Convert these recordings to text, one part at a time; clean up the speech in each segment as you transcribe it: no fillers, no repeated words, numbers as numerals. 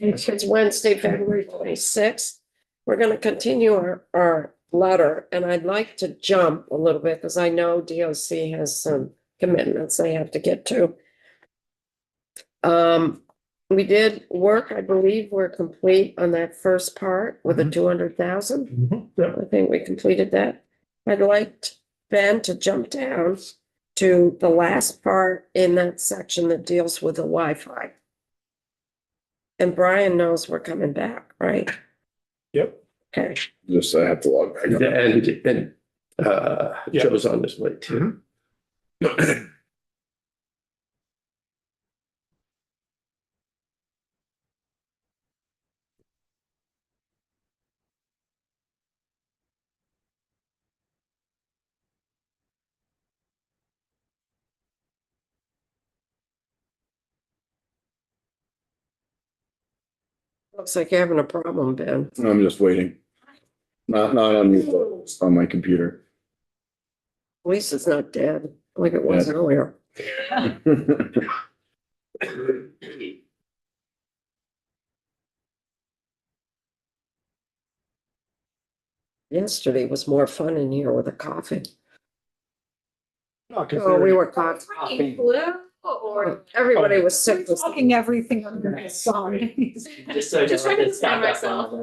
It's Wednesday, February 26th. We're gonna continue our letter, and I'd like to jump a little bit, because I know DOC has some commitments they have to get to. We did work, I believe we're complete on that first part with the 200,000. Yeah. I think we completed that. I'd like Ben to jump down to the last part in that section that deals with the Wi-Fi. And Brian knows we're coming back, right? Yep. Okay, Just, I have to log back. Yeah. Joe's on this way too. looks like you're having a problem, Ben. I'm just waiting. Not on me, but on my computer. At least it's not dead like it was earlier. Yesterday was more fun in here with a coffee. Oh, we were coughing. Everybody was sick. Talking everything under the sun. Just trying to understand myself.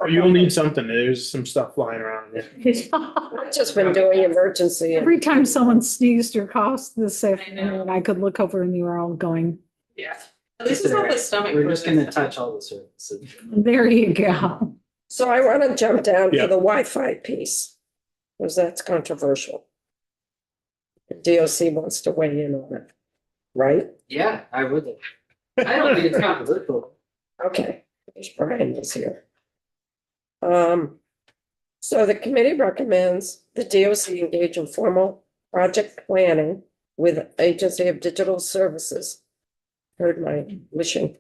You'll need something. There's some stuff flying around there. I've just been doing emergency. Every time someone sneezed or coughed this afternoon, I could look over and you were all going, Yeah. This is not the stomach. We're just gonna touch all the surfaces. there you go. So I want to jump down to Yeah. the Wi-Fi piece, because that's controversial. The DOC wants to weigh in on it, right? Yeah, I would. I don't think it's controversial. Okay, there's Brian is here. So the committee recommends the DOC engage in formal project planning with Agency of Digital Services. Heard my wishing.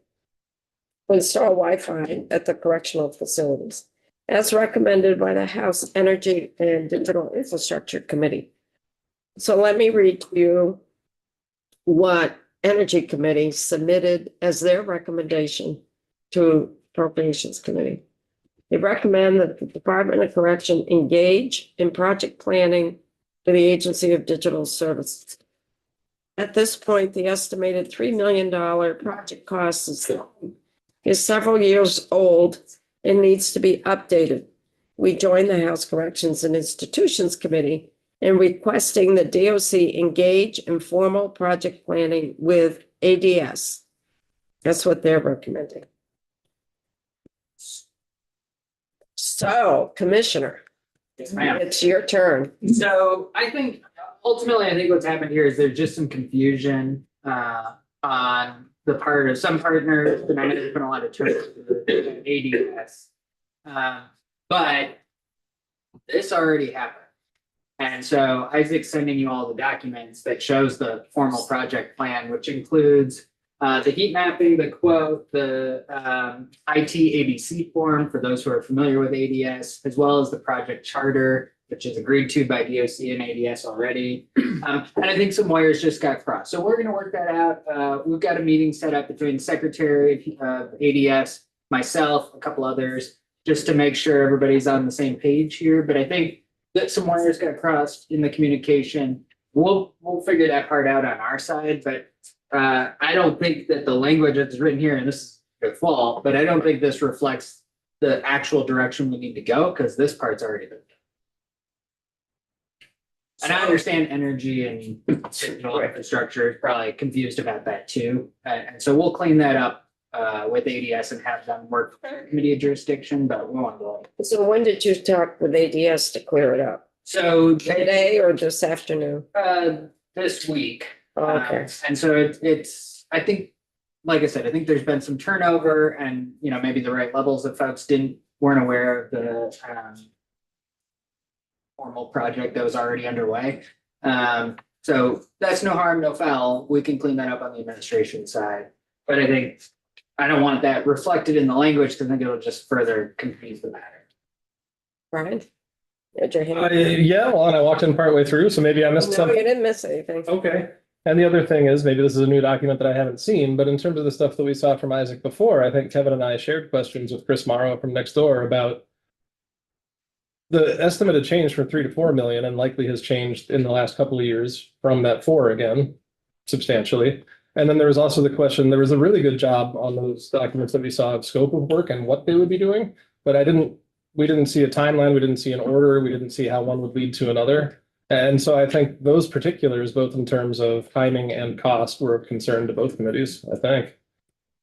To install Wi-Fi at the correctional facilities, as recommended by the House Energy and Digital Infrastructure Committee. So let me read to you what Energy Committee submitted as their recommendation to Appropriations Committee. They recommend that the Department of Correction engage in project planning for the Agency of Digital Services. At this point, the estimated $3 million project cost is several years old and needs to be updated. We join the House Corrections and Institutions Committee in requesting the DOC engage in formal project planning with ADS. That's what they're recommending. So, Commissioner, Yes, ma'am. it's your turn. So I think ultimately, I think what's happened here is there's just some confusion on the part of some partners, and I know there's been a lot of terms to ADS. But this already happened. And so Isaac's sending you all the documents that shows the formal project plan, which includes the heat mapping, the quote, the IT ABC form for those who are familiar with ADS, as well as the project charter, which is agreed to by DOC and ADS already. And I think some wires just got crossed. So we're going to work that out. We've got a meeting set up between Secretary of ADS, myself, a couple others, just to make sure everybody's on the same page here. But I think that some wires got crossed in the communication. We'll figure that part out on our side, but I don't think that the language that's written here, and this is your fault, but I don't think this reflects the actual direction we need to go, because this part's already been done. And I understand energy and digital infrastructure is probably confused about that too. And so we'll clean that up with ADS and have them work committee of jurisdiction, but we won't go. So when did you talk with ADS to clear it up? So Today or this afternoon? this week. Okay. And so it's, I think, like I said, I think there's been some turnover and, you know, maybe the right levels of folks weren't aware of the formal project that was already underway. So that's no harm, no foul. We can clean that up on the administration side. But I think I don't want that reflected in the language because I think it'll just further confuse the matter. Brian? Raise your hand. Yeah, well, and I walked in partway through, so maybe I missed No, something. you didn't miss anything. Okay. And the other thing is, maybe this is a new document that I haven't seen, but in terms of the stuff that we saw from Isaac before, I think Kevin and I shared questions with Chris Morrow from next door about the estimate had changed from 3 to 4 million and likely has changed in the last couple of years from that 4 again, substantially. And then there was also the question, there was a really good job on those documents that we saw of scope of work and what they would be doing, but we didn't see a timeline, we didn't see an order, we didn't see how one would lead to another. And so I think those particulars, both in terms of timing and cost, were of concern to both committees, I think.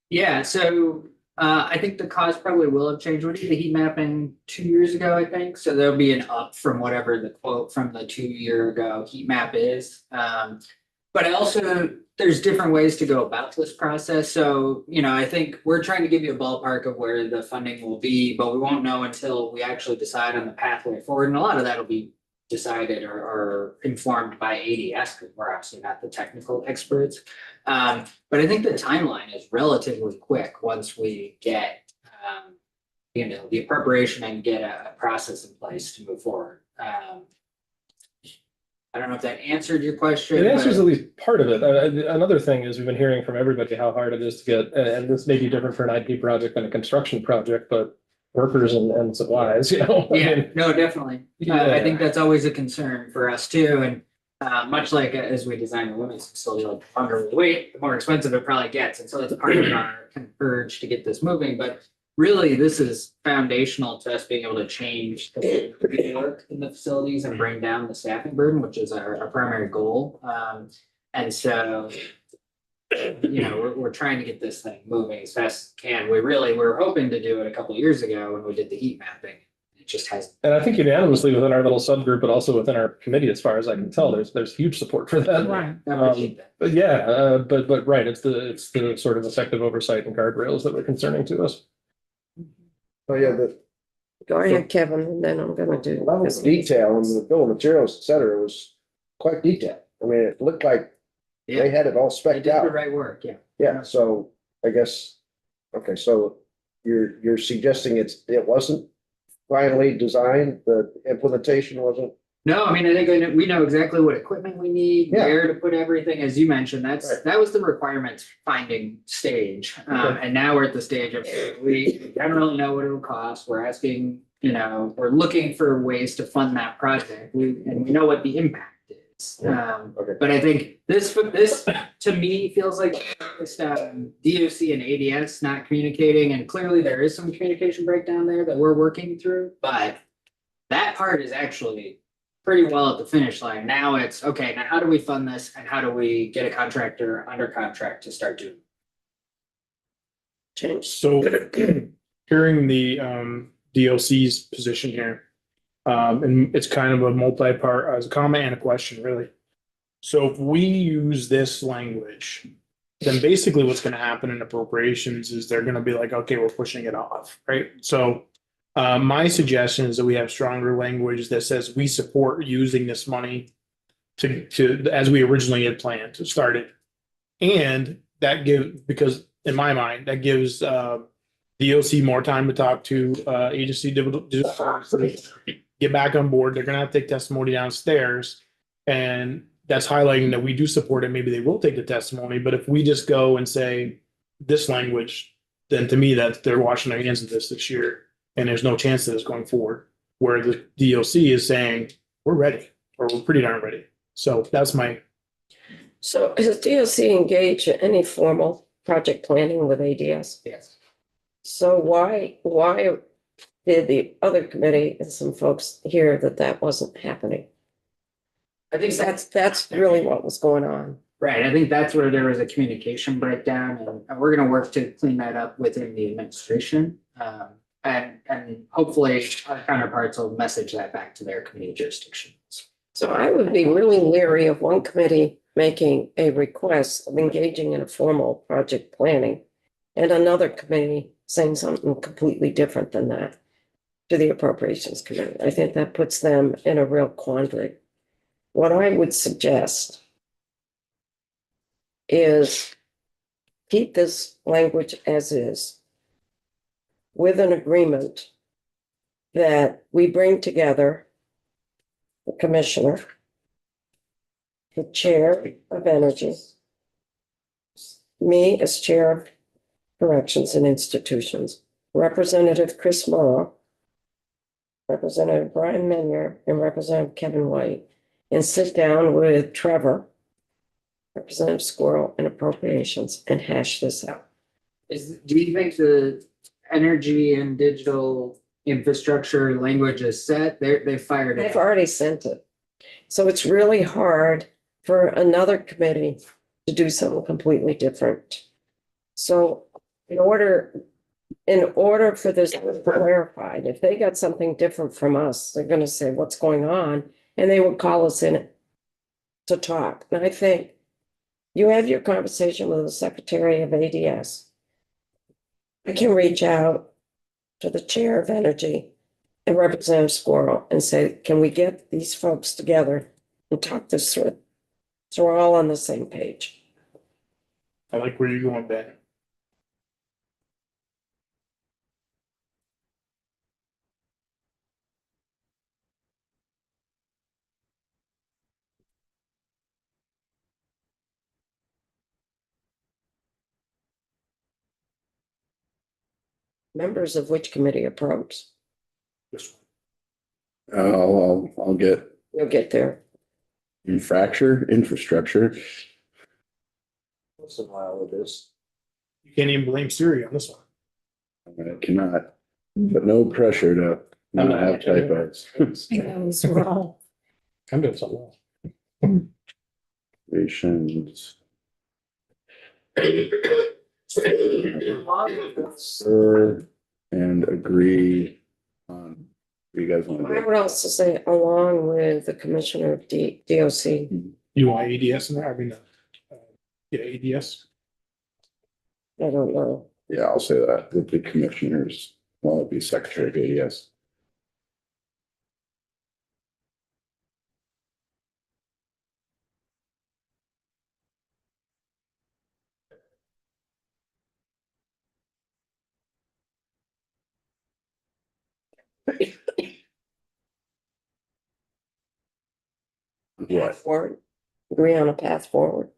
Yeah, so I think the cost probably will have changed. We did the heat mapping 2 years ago, I think. So there'll be an up from whatever the quote from the 2 year ago heat map is. But I also, there's different ways to go about this process. So, I think we're trying to give you a ballpark of where the funding will be, but we won't know until we actually decide on the pathway forward. And a lot of that will be decided or informed by ADS, because we're obviously not the technical experts. But I think the timeline is relatively quick once we get, the appropriation and get a process in place to move forward. I don't know if that answered your question. It answers but- at least part of it. Another thing is we've been hearing from everybody how hard it is to get, and this may be different for an IP project than a construction project, but workers and supplies, I Yeah, mean, no, definitely. I think that's always a concern for us too. And much like as we design a women's facility, like the longer we wait, the more expensive it probably gets. And so it's part of our kind of urge to get this moving. But really, this is foundational to us being able to change the way we work in the facilities and bring down the staffing burden, which is our primary goal. And so, we're trying to get this thing moving as fast as we can. We were hoping to do it a couple of years ago when we did the heat mapping. It just hasn't. and I think unanimously within our little subgroup, but also within our committee, as far as I can tell, there's huge support for that. Right. I appreciate that. But yeah, but right, it's the sort of effective oversight and guardrails that were concerning to us. Oh, yeah, the Go ahead, Kevin, and then I'm gonna do. level of detail and the bill of materials, et cetera, was quite detailed. I mean, it looked like they Yeah, had it all they specked did the out. right work, yeah. Yeah, so I guess, okay, so you're suggesting it wasn't finally designed, the implementation wasn't? No, I think we know exactly what equipment we need, Yeah. where to put everything, as you mentioned, Right. that was the requirements finding stage. Okay. And now we're at the stage of, we generally know what it'll cost, we're asking, we're looking for ways to fund that project, and we know what the impact is. Okay. But I think this to me feels like just DOC and ADS not communicating, and clearly there is some communication breakdown there that we're working through, but that part is actually pretty well at the finish line. Now it's, okay, now how do we fund this and how do we get a contractor under contract to start doing? Change. So hearing the DOC's position here, and it's kind of a multi-part, as a comment and a question, really. So if we use this language, then basically what's gonna happen in appropriations is they're gonna be like, okay, we're pushing it off, right? So my suggestion is that we have stronger language that says we support using this money to as we originally had planned to start it. And that because in my mind, that gives DOC more time to talk to agency get back on board. They're gonna have to take testimony downstairs. And that's highlighting that we do support it. Maybe they will take the testimony, but if we just go and say this language, then to me that they're washing their hands of this year. And there's no chance of this going forward, where the DOC is saying, we're ready, or we're pretty darn ready. So that's my, So has DOC engaged in any formal project planning with ADS? Yes. So why did the other committee and some folks hear that wasn't happening? I think That's really what was going on. right. I think that's where there was a communication breakdown, and we're gonna work to clean that up within the administration. And hopefully our counterparts will message that back to their committee jurisdictions. So I would be really leery of one committee making a request of engaging in a formal project planning and another committee saying something completely different than that to the appropriations committee. I think that puts them in a real quandary. What I would suggest is keep this language as is, with an agreement that we bring together the commissioner the chair of energy, me as chair of corrections and institutions, Representative Chris Morrow, Representative Brian Menier, and Representative Kevin White, and sit down with Trevor, Representative Squirrel, and appropriations and hash this out. Do you think the energy and digital infrastructure language is set? They fired They've it. already sent it. So it's really hard for another committee to do something completely different. So in order for this to be clarified, if they got something different from us, they're gonna say, what's going on? And they would call us in to talk. And I think you have your conversation with the Secretary of ADS. I can reach out to the Chair of Energy and Representative Squirrel and say, can we get these folks together and talk this through? So we're all on the same page. I like where you're going, Ben. Members of which committee approach? This I'll get You'll get there. infrastructure. Once in a while it is. You can't even blame Siri on this one. I cannot, but no pressure to not have typos. Those were all. I'm doing something else. Operations. And agree on what you guys want I to do. would also say along with the Commissioner of DOC. You want ADS in there? I mean, yeah, ADS. I don't know. Yeah, I'll say that with the commissioners, well, it'd be Secretary of ADS. What? Forward, agree on a path forward,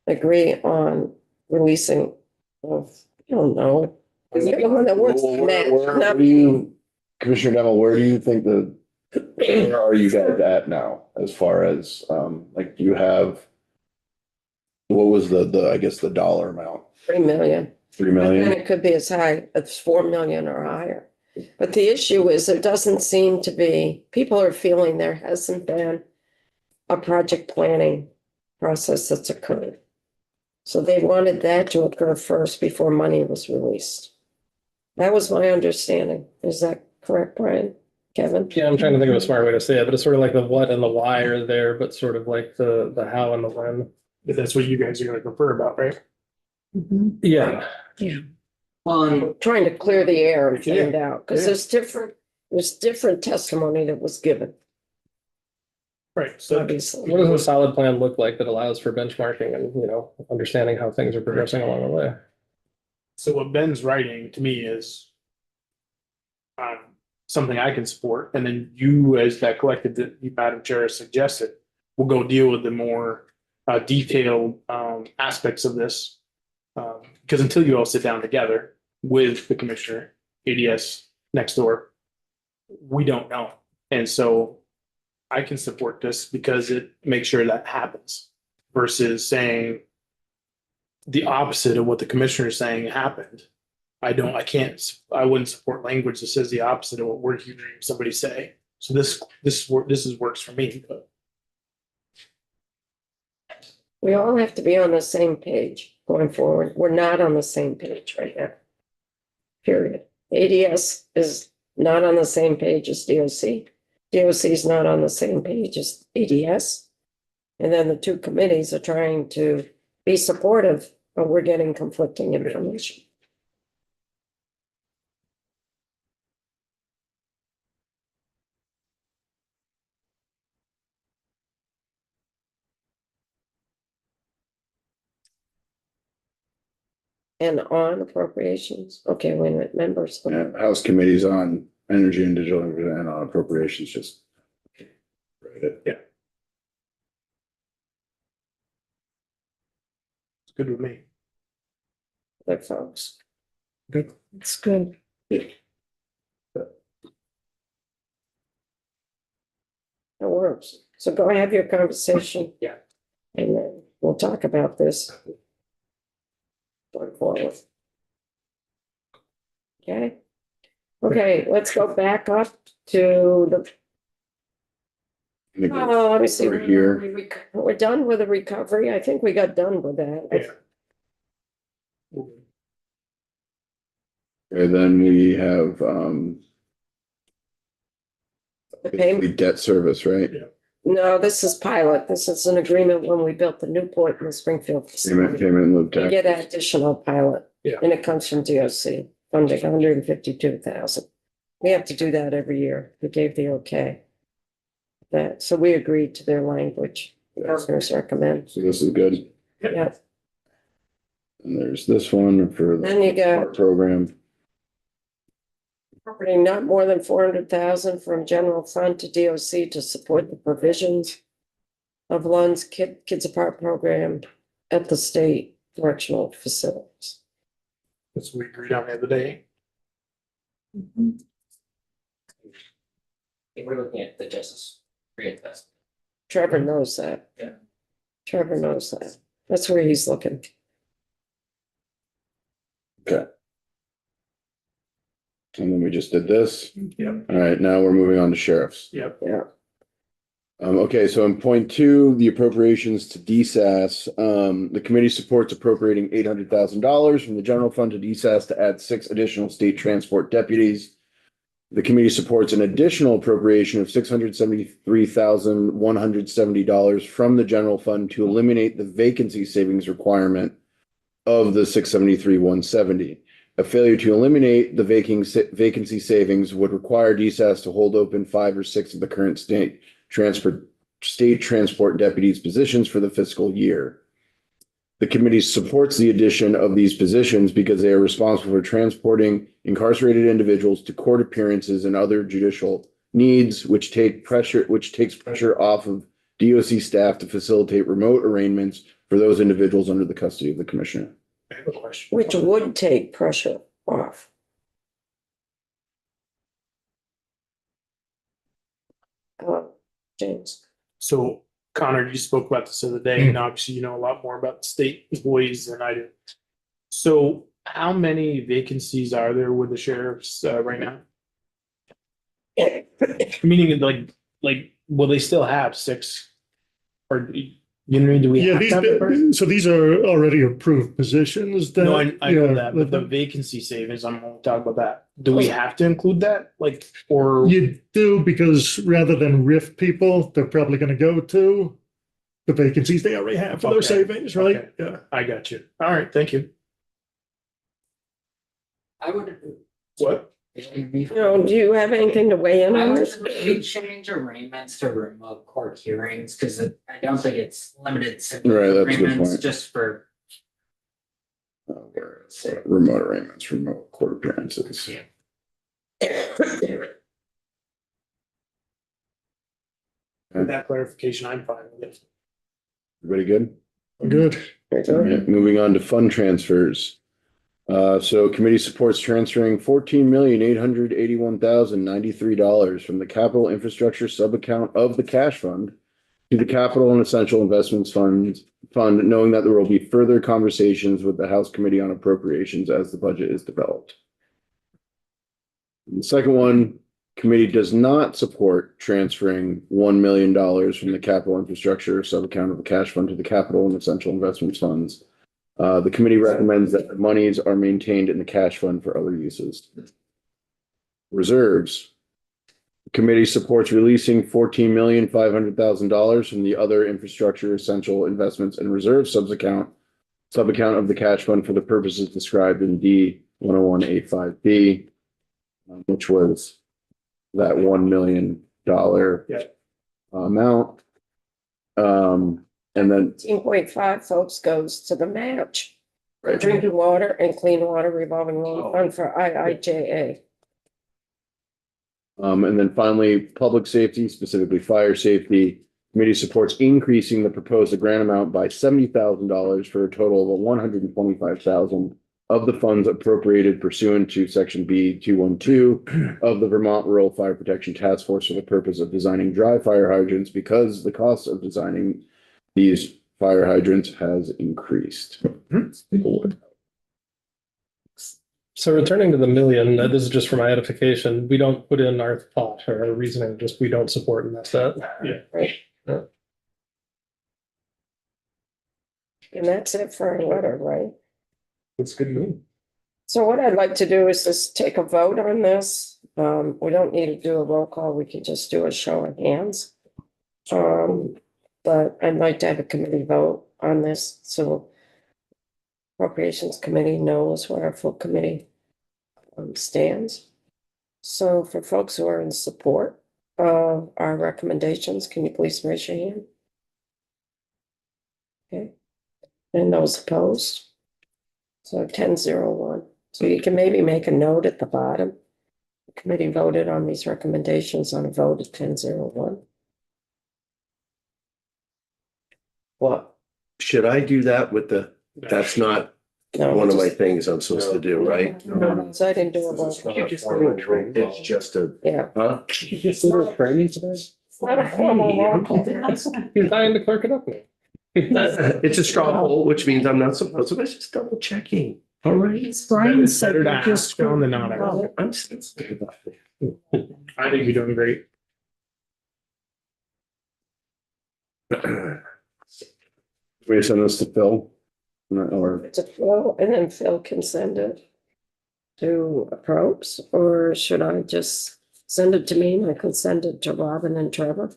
agree on releasing of, I don't know. You're the one that works on that, Where not do you, Commissioner Demel, where do you think where are you guys at now as far as, like, you have, what was I guess the dollar amount? 3 million. 3 And million? it could be as high as 4 million or higher. But the issue is there doesn't seem to be, people are feeling there hasn't been a project planning process that's occurred. So they wanted that to occur first before money was released. That was my understanding. Is that correct, Brian? Kevin? Yeah, I'm trying to think of a smart way to say it, but it's sort of like the what and the why are there, but sort of like the how and the when. But that's what you guys are gonna prefer about, right? Mhm. Yeah. Well, and I'm trying to clear the air and Yeah. find out, because Yeah. there's different testimony that was given, Right, so obviously. What does a solid plan look like that allows for benchmarking and, understanding how things are progressing along the way? So what Ben's writing to me is something I can support, and then you, as that collective that you, Madam Chair, suggested, will go deal with the more detailed aspects of this. Because until you all sit down together with the commissioner, ADS next door, we don't know. And so I can support this because it makes sure that happens versus saying the opposite of what the commissioner is saying happened. I wouldn't support language that says the opposite of what we're hearing somebody say. So this works for me, but We all have to be on the same page going forward. We're not on the same page right now. Period. ADS is not on the same page as DOC. DOC is not on the same page as ADS. And then the two committees are trying to be supportive, but we're getting conflicting information. And on appropriations, okay, wait a minute, members. Yeah, House committees on energy and digital and on appropriations, just. Write it. Yeah. good with me. other folks. It's good. It works. So go have your conversation. Yeah. And then we'll talk about this. Going forward. Okay. Okay, let's go back up to the, I think oh, let me see. Over here. We're done with the recovery. I think we got done with that. Yeah. And then we have, The payment, debt service, right? no, this is pilot. This is an agreement when we built the Newport and the Springfield facility. Payment in lieu of We tax. get an additional pilot. Yeah. And it comes from DOC, funding 152,000. We have to do that every year. We gave the okay. That, so we agreed to their language. The Governors recommend. So this is good. Yeah, And there's this one for then you the got art program. appropriating not more than 400,000 from general fund to DOC to support the provisions of Lund's Kids Apart program at the state correctional facilities. That's what we agreed on the other day. We're looking at the justice reinvestment. Trevor knows that. Yeah. Trevor knows that. That's where he's looking. Okay. And then we just did this. Yep. All right, now we're moving on to sheriffs. Yep. Yeah. Okay, so in point two, the appropriations to DSAS, the committee supports appropriating $800,000 from the general fund to DSAS to add 6 additional state transport deputies. The committee supports an additional appropriation of $673,170 from the general fund to eliminate the vacancy savings requirement of the $673,170. A failure to eliminate the vacancy savings would require DSAS to hold open 5 or 6 of the current state transport deputies positions for the fiscal year. The committee supports the addition of these positions because they are responsible for transporting incarcerated individuals to court appearances and other judicial needs, which takes pressure off of DOC staff to facilitate remote arraignments for those individuals under the custody of the commissioner. I have a question. Which would take pressure off. James. So Connor, you spoke about this the other day, and obviously you know a lot more about the state employees than I do. So how many vacancies are there with the sheriffs right now? Meaning like, will they still have 6? Or you know, do we Yeah, have to have a person? these are already approved positions that. No, I know yeah, that, but the vacancy savings, I'm gonna talk about that. Do we have to include that? Like, or? You do, because rather than RIF people, they're probably gonna go to the vacancies they already have for those Okay. savings, right? Okay. Yeah. I got you. All right, thank you. I would. What? No, do you have anything to weigh in I on would this? maybe change arraignments to remote court hearings, because I don't think it's limited to Right, that's a good arraignments point. just for. Remote arraignments, remote court appearances. With that clarification, I'm fine with it. Everybody good? Good. All right, moving on to fund transfers. So committee supports transferring $14,881,093 from the capital infrastructure sub-account of the cash fund to the capital and essential investments fund, knowing that there will be further conversations with the House Committee on Appropriations as the budget is developed. The second one, committee does not support transferring $1 million from the capital infrastructure sub-account of the cash fund to the capital and essential investments funds. The committee recommends that the monies are maintained in the cash fund for other uses. Reserves. The committee supports releasing $14,500,000 from the other infrastructure essential investments and reserve sub-account of the cash fund for the purposes described in D 101A5B, which was that $1 million amount. And then 18.5 folks goes to the match. Right. Drinking water and clean water revolving loan fund for IIJA. And then finally, public safety, specifically fire safety. Committee supports increasing the proposed grant amount by $70,000 for a total of $125,000 of the funds appropriated pursuant to section B 212 of the Vermont Rural Fire Protection Task Force for the purpose of designing dry fire hydrants because the cost of designing these fire hydrants has increased. So returning to the million, this is just for my edification, we don't put in our thought or our reasoning, just we don't support and that's that. And that's it for our letter, right? That's good news. So what I'd like to do is just take a vote on this. We don't need to do a roll call. We can just do a show of hands. But I'd like to have a committee vote on this, so Appropriations Committee knows where our full committee stands. So for folks who are in support of our recommendations, can you please raise your hand? Okay, and those opposed? So 10-0-1. So you can maybe make a note at the bottom. The committee voted on these recommendations on a vote of 10-0-1. Well, should I do that with that's not No, one of my just- things I'm supposed to do, right? No, so I didn't do a roll call. It's just a, Yeah. huh? It's not a formal roll call. You're dying to clerk it up. It's a straw poll, which means I'm not supposed to, it's just double checking. All right. Brian It's said better to you just ask on than not ask. Oh, I'm sensitive about it. I think you're doing great. We send this to Phil? Or To Phil, and then Phil can send it to Probes, or should I just send it to me and I can send it to Robin and Trevor?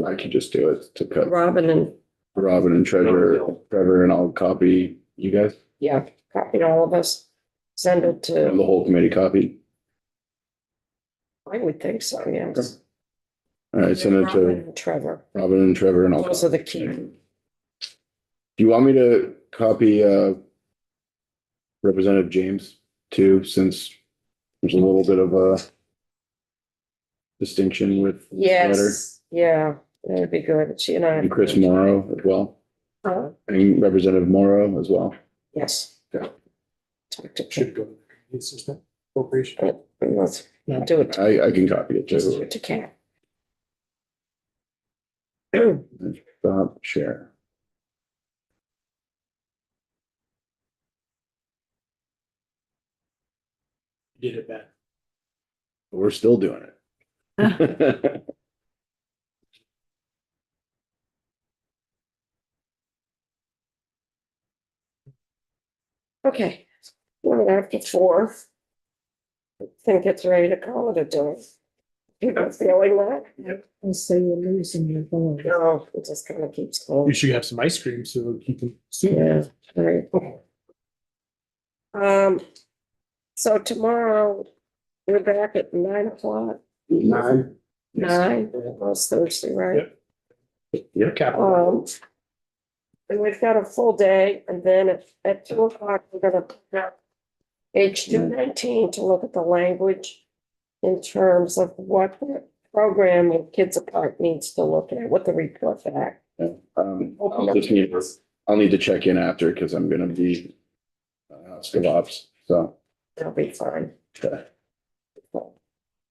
I could just do it to cut Robin and, Robin and Trevor, and I'll copy you guys yeah, copy all of us, send it and the to, whole committee copy. I would think so, yes. All right, send it Robin to and Trevor, Robin and Trevor and I'll. those are the key. Do you want me to copy Representative James too, since there's a little bit of a distinction with Yes, yeah, that'd be good, she and I. and Chris Morrow as well, and Representative Morrow as well. Yes. Talk to Should go to the assistant appropriation. Let's do it, I can copy it just do too. it to Kat. Stop share. You did it bad. We're still doing it. Okay, we're after 4. I think it's ready to call it a day. People feeling that? I say you're losing your voice. No, it just kind of keeps You going. should have some ice cream so you can see. Yeah, right. So tomorrow, we're back at 9:00. 9. 9, that's Thursday, right? Yeah. Capital. And we've got a full day, and then at 2:00, we're gonna have H219 to look at the language in terms of what the program with Kids Apart needs to look at, what the report back. I'll need to check in after because I'm gonna be still ops, so. That'll be fine.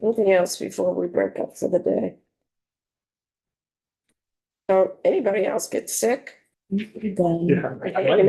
Anything else before we break up for the day? So anybody else get sick? Done. Yeah. I might